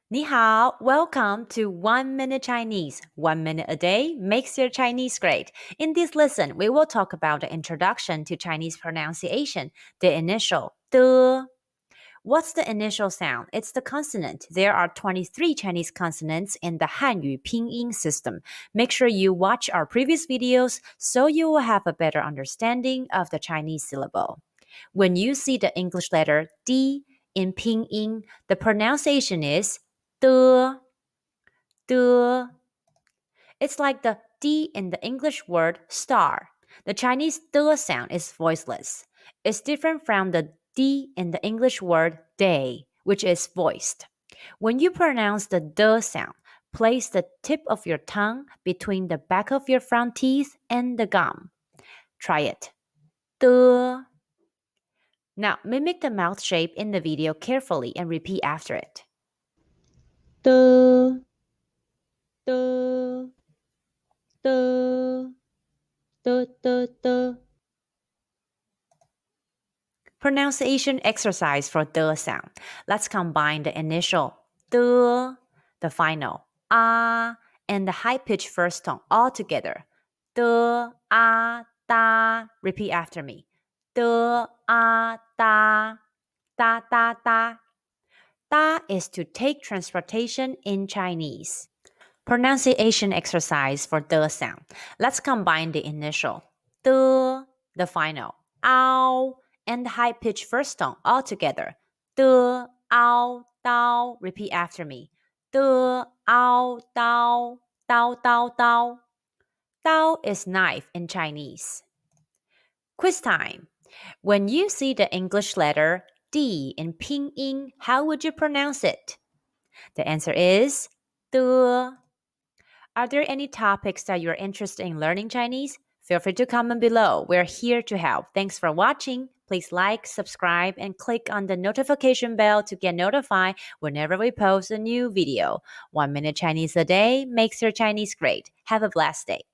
你好, welcome to 1 Minute Chinese. 1 minute a day makes your Chinese great. In this lesson, we will talk about the introduction to Chinese pronunciation, the initial de. What's the initial sound? It's the consonant. There are 23 Chinese consonants in the Hanyu Pinyin system. Make sure you watch our previous videos so you will have a better understanding of the Chinese syllable. When you see the English letter D in Pinyin, the pronunciation is de, de. It's like the D in the English word star. The Chinese de sound is voiceless. It's different from the D in the English word day, which is voiced. When you pronounce the de sound, place the tip of your tongue between the back of your front teeth and the gum. Try it. De. Now, mimic the mouth shape in the video carefully and repeat after it.的的的的。 Pronunciation exercise for the sound. Let's combine the initial the final and the high-pitched first tone all together. The da. Repeat after me. The da da. Da is to take transportation in Chinese. Pronunciation exercise for the sound. Let's combine the initial the final ow, and the high-pitched first tone all together. The ow dao. Repeat after me. The ow dao dao. Dao is knife in Chinese. Quiz time. When you see the English letter D in Pinyin, how would you pronounce it? The answer is de. Are there any topics that you're interested in learning Chinese? Feel free to comment below. We're here to help. Thanks for watching. Please like, subscribe, and click on the notification bell to get notified whenever we post a new video. 1 minute Chinese a day makes your Chinese great. Have a blessed day.